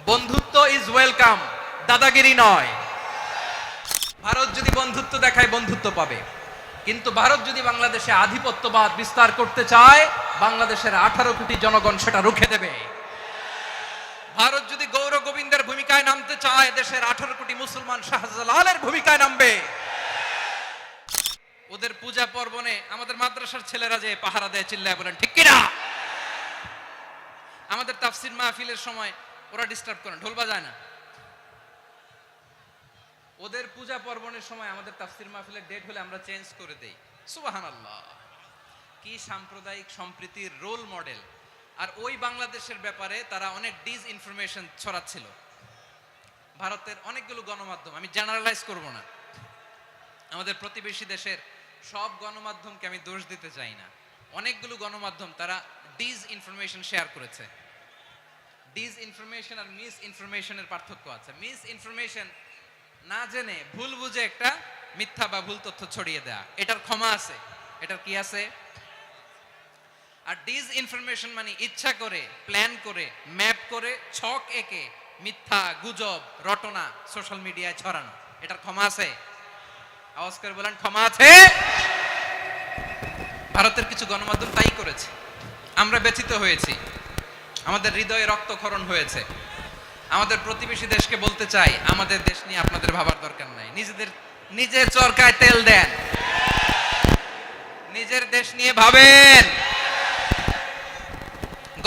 বন্ধুত্ব is welcome, দাদাগিরি নয়। ভারত যদি বন্ধুত্ব দেখায় বন্ধুত্ব পাবে, কিন্তু ভারত যদি বাংলাদেশে আধিপত্যবাদ বিস্তার করতে চায়, বাংলাদেশের 18 কোটি জনগণ সেটা রুখে দেবে। ভারত যদি গৌর গোবিন্দের ভূমিকায় নামতে চায়, দেশের 18 কোটি মুসলমান শাহজালালের ভূমিকায় নামবে। ওদের পূজা পর্বণে আমাদের মাদ্রাসার ছেলেরা যে পাহারা দেয়, চিল্লায় বলেন ঠিক কিনা? আমাদের তাফসির মাহফিলের সময় ওরা ডিস্টার্ব করেন, ঢোল বাজায় না। ওদের পূজা পর্বণের সময় আমাদের তাফসির মাহফিলের ডেট হলে আমরা চেঞ্জ করে দেই। সুবহানাল্লাহ, কি সাম্প্রদায়িক সম্প্রীতির রোল মডেল। আর ওই বাংলাদেশের ব্যাপারে তারা অনেক ডিসইনফরমেশন ছড়াচ্ছিল। ভারতের অনেকগুলো গণমাধ্যম, আমি জেনারেলাইজ করব না, আমাদের প্রতিবেশী দেশের সব গণমাধ্যমকে আমি দোষ দিতে চাই না। অনেকগুলো গণমাধ্যম তারা ডিসইনফরমেশন শেয়ার করেছে। ডিসইনফরমেশন আর মিস ইনফরমেশনের পার্থক্য আছে। মিস ইনফরমেশন না জেনে ভুল বুঝে একটা মিথ্যা বা ভুল তথ্য ছড়িয়ে দেয়া, এটার ক্ষমা আছে, এটার কি আছে। আর ডিসইনফরমেশন মানে ইচ্ছা করে, প্ল্যান করে, ম্যাপ করে, ছক এঁকে মিথ্যা, গুজব, রটনা সোশ্যাল মিডিয়ায় ছড়ানো, এটার ক্ষমা আছে? আওয়াজ করে বলেন ক্ষমা আছে? ভারতের কিছু গণমাধ্যম তাই করেছে। আমরা ব্যথিত হয়েছি, আমাদের হৃদয়ে রক্তক্ষরণ হয়েছে। আমাদের প্রতিবেশী দেশকে বলতে চাই, আমাদের দেশ নিয়ে আপনাদের ভাবার দরকার নাই। নিজের চরকায় তেল দেন, নিজের দেশ নিয়ে ভাবেন।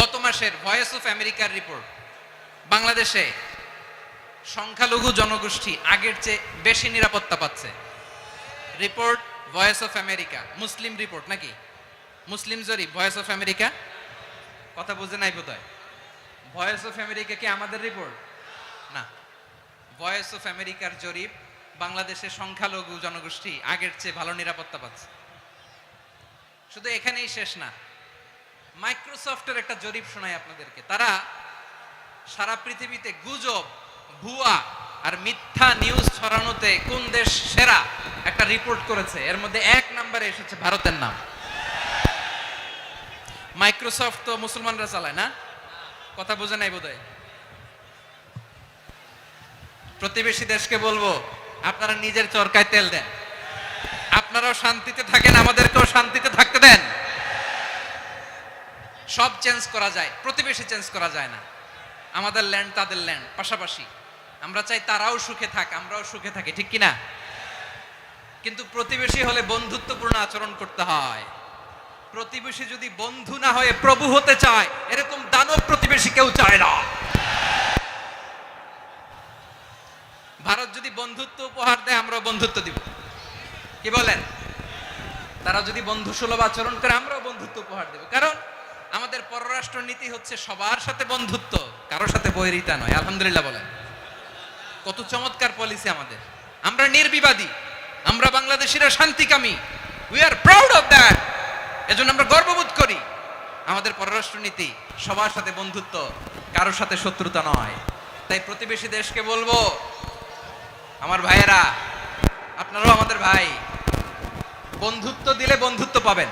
গত মাসের ভয়েস অফ আমেরিকার রিপোর্ট, বাংলাদেশে সংখ্যালঘু জনগোষ্ঠী আগের চেয়ে বেশি নিরাপত্তা পাচ্ছে। Report voice of America, Muslim report নাকি? মুসলিম জরিপ, ভয়েস অফ আমেরিকা। কথা বুঝে নাই বোধহয়। ভয়েস অফ আমেরিকা কি আমাদের রিপোর্ট না? ভয়েস অফ আমেরিকার জরিপ, বাংলাদেশের সংখ্যালঘু জনগোষ্ঠী আগের চেয়ে ভালো নিরাপত্তা পাচ্ছে। শুধু এখানেই শেষ না, মাইক্রোসফটের একটা জরিপ শোনাই আপনাদেরকে। তারা সারা পৃথিবীতে গুজব, ভুয়া আর মিথ্যা নিউজ ছড়ানোতে কোন দেশ সেরা একটা রিপোর্ট করেছে। এর মধ্যে 1 নম্বরে এসেছে ভারতের নাম। মাইক্রোসফট তো মুসলমানরা চালায় না? কথা বোঝে নাই বোধহয়। প্রতিবেশী দেশকে বলবো, আপনারা নিজের চরকায় তেল দেন, আপনারাও শান্তিতে থাকেন, আমাদেরকেও শান্তিতে থাকতে দেন। সব চেঞ্জ করা যায়, প্রতিবেশী চেঞ্জ করা যায় না। আমাদের ল্যান্ড তাদের ল্যান্ড, পাশাপাশি। আমরা চাই তারাও সুখে থাক, আমরাও সুখে থাকি, ঠিক কিনা? কিন্তু প্রতিবেশী হলে বন্ধুত্বপূর্ণ আচরণ করতে হয়। প্রতিবেশী যদি বন্ধু না হয়ে প্রভু হতে চায়, এরকম দানব প্রতিবেশী কেউ চায় না। ভারত যদি বন্ধুত্ব উপহার দেয়, আমরাও বন্ধুত্ব দিব। কি বলেন? তারা যদি বন্ধুসুলভ আচরণ করে, আমরাও বন্ধুত্ব উপহার দেব। কারণ আমাদের পররাষ্ট্র নীতি হচ্ছে সবার সাথে বন্ধুত্ব, কারোর সাথে বৈরিতা নয়। আলহামদুলিল্লাহ বলেন, কত চমৎকার পলিসি আমাদের। আমরা নির্বিবাদী, আমরা বাংলাদেশিরা শান্তিকামী। We are proud of that. এজন্য আমরা গর্ববোধ করি। আমাদের পররাষ্ট্র নীতি সবার সাথে বন্ধুত্ব, কারোর সাথে শত্রুতা নয়। তাই প্রতিবেশী দেশকে বলবো, আমার ভাইয়েরা, আপনারাও আমাদের ভাই। বন্ধুত্ব দিলে বন্ধুত্ব পাবেন।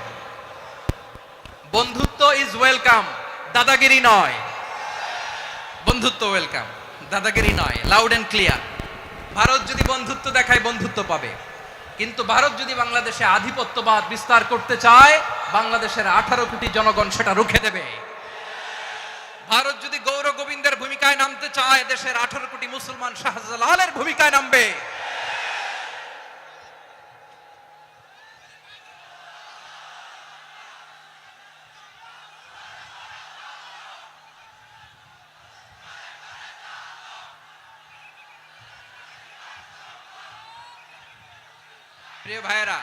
বন্ধুত্ব ইজ ওয়েলকাম, দাদাগিরি নয়। বন্ধুত্ব ওয়েলকাম, দাদাগিরি নয়। Loud and clear. ভারত যদি বন্ধুত্ব দেখায় বন্ধুত্ব পাবে, কিন্তু ভারত যদি বাংলাদেশে আধিপত্যবাদ বিস্তার করতে চায়, বাংলাদেশের 18 কোটি জনগণ সেটা রুখে দেবে। ভারত যদি গৌর গোবিন্দের ভূমিকায় নামতে চায়, দেশের 18 কোটি মুসলমান শাহজালালের ভূমিকায় নামবে। প্রিয় ভাইয়েরা,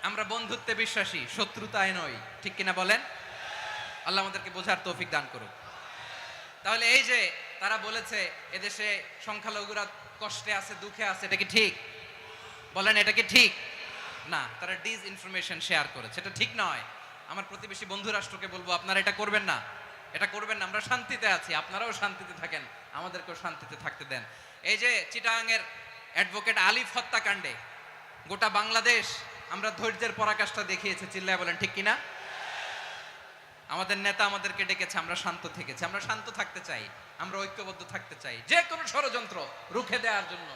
আমরা বন্ধুত্বে বিশ্বাসী, শত্রুতায় নই, ঠিক কিনা বলেন? আল্লাহ আমাদেরকে বোঝার তৌফিক দান করুক। তাহলে এই যে তারা বলেছে এদেশে সংখ্যালঘুরা কষ্টে আছে, দুঃখে আছে, এটা কি ঠিক? বলেন, এটা কি ঠিক? না, তারা ডিসইনফরমেশন শেয়ার করেছে, এটা ঠিক নয়। আমার প্রতিবেশী বন্ধু রাষ্ট্রকে বলবো, আপনারা এটা করবেন না, এটা করবেন না। আমরা শান্তিতে আছি, আপনারাও শান্তিতে থাকেন, আমাদেরকেও শান্তিতে থাকতে দেন। এই যে চিটাগাংয়ের অ্যাডভোকেট আলিফ হত্যাকাণ্ডে গোটা বাংলাদেশ আমরা ধৈর্যের পরাকাষ্ঠা দেখিয়েছে, চিল্লায় বলেন ঠিক কিনা? আমাদের নেতা আমাদেরকে ডেকেছে, আমরা শান্ত থেকেছি, আমরা শান্ত থাকতে চাই, আমরা ঐক্যবদ্ধ থাকতে চাই, যে কোনো ষড়যন্ত্র রুখে দেওয়ার জন্য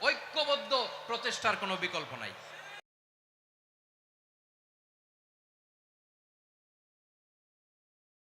ঐক্যবদ্ধ প্রচেষ্টার কোনো বিকল্প নাই।